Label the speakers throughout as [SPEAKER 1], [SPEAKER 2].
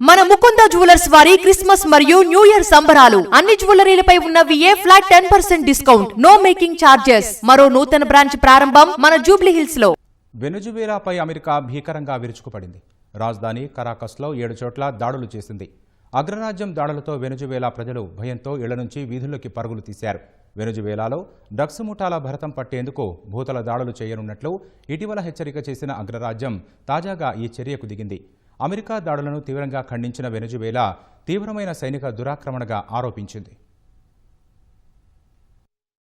[SPEAKER 1] మన ముకుంద జ్యువెలర్స్ వారి క్రిస్మస్ మరియు న్యూ ఇయర్ సంబరాలు అన్ని జ్యువెలరీలపై ఉన్న VA flat 10% discount, no making charges. మరో నూతన బ్రాంచ్ ప్రారంభం మన జూబ్లీ హిల్స్ లో.
[SPEAKER 2] వెనుజువేలాపై అమెరికా భీకరంగా విరుచుకుపడింది. రాజధాని కరాకస్లో 7 చోట్ల దాడులు చేసింది. అగ్రరాజ్యం దాడులతో వెనుజువేలా ప్రజలు భయంతో ఇళ్ల నుంచి వీధుల్లోకి పరుగులు తీశారు. వెనుజువేలాలో డ్రగ్స్ ముఠాల భరతం పట్టేందుకు భూతల దాడులు చేయనున్నట్లు ఇటీవల హెచ్చరిక చేసిన అగ్రరాజ్యం తాజాగా ఈ చర్యకు దిగింది. అమెరికా దాడులను తీవ్రంగా ఖండించిన వెనుజువేలా తీవ్రమైన సైనిక దురాక్రమణగా ఆరోపించింది.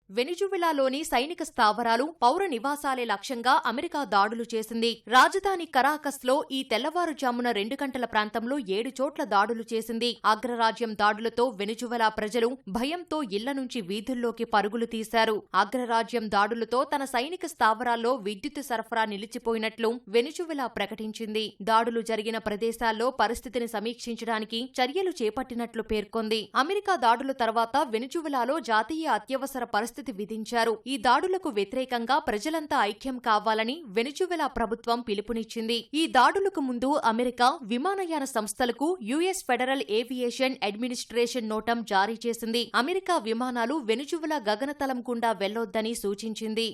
[SPEAKER 1] వెనిజువెలాలోని సైనిక స్థావరాలు, పౌర నివాసాలే లక్ష్యంగా అమెరికా దాడులు చేసింది. రాజధాని కరాకస్లో ఈ తెల్లవారుజామున 2 గంటల ప్రాంతంలో 7 చోట్ల దాడులు చేసింది. అగ్రరాజ్యం దాడులతో వెనిజువెలా ప్రజలు భయంతో ఇళ్ల నుంచి వీధుల్లోకి పరుగులు తీశారు. అగ్రరాజ్యం దాడులతో తన సైనిక స్థావరాల్లో విద్యుత్ సరఫరా నిలిచిపోయినట్లు వెనిజువెలా ప్రకటించింది. దాడులు జరిగిన ప్రదేశాల్లో పరిస్థితిని సమీక్షించడానికి చర్యలు చేపట్టినట్లు పేర్కొంది. అమెరికా దాడుల తర్వాత వెనిజువెలాలో జాతీయ అత్యవసర పరిస్థితి విధించారు. ఈ దాడులకు వ్యతిరేకంగా ప్రజలంతా ఐక్యం కావాలని వెనిజువెలా ప్రభుత్వం పిలుపునిచ్చింది. ఈ దాడులకు ముందు అమెరికా విమానయాన సంస్థలకు యుఎస్ ఫెడరల్ ఏవియేషన్ అడ్మినిస్ట్రేషన్ నోటం జారీ చేసింది. అమెరికా విమానాలు వెనిజువెలా గగనతలం గుండా వెళ్లొద్దని సూచించింది.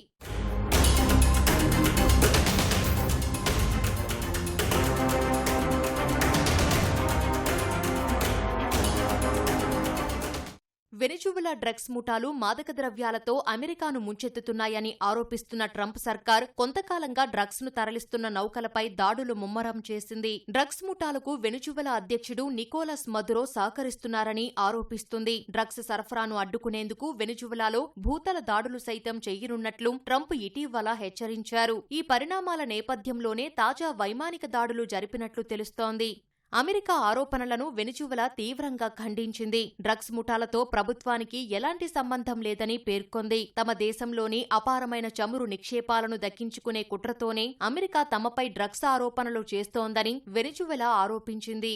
[SPEAKER 1] వెనిజువెలా డ్రగ్స్ ముఠాలు మాదక ద్రవ్యాలతో అమెరికాను ముంచెత్తుతున్నాయని ఆరోపిస్తున్న ట్రంప్ సర్కార్ కొంతకాలంగా డ్రగ్స్ ను తరలిస్తున్న నౌకలపై దాడులు ముమ్మరం చేసింది. డ్రగ్స్ ముఠాలకు వెనిజువెలా అధ్యక్షుడు నికోలస్ మదురో సహకరిస్తున్నారని ఆరోపిస్తుంది. డ్రగ్స్ సరఫరాను అడ్డుకునేందుకు వెనిజువెలాలో భూతల దాడులు సైతం చేయనున్నట్లు ట్రంప్ ఇటీవల హెచ్చరించారు. ఈ పరిణామాల నేపథ్యంలోనే తాజా వైమానిక దాడులు జరిపినట్లు తెలుస్తోంది. అమెరికా ఆరోపణలను వెనిజువెలా తీవ్రంగా ఖండించింది. డ్రగ్స్ ముఠాలతో ప్రభుత్వానికి ఎలాంటి సంబంధం లేదని పేర్కొంది. తమ దేశంలోని అపారమైన చమురు నిక్షేపాలను దక్కించుకునే కుట్రతోనే అమెరికా తమపై డ్రగ్స్ ఆరోపణలు చేస్తోందని వెనిజువెలా ఆరోపించింది.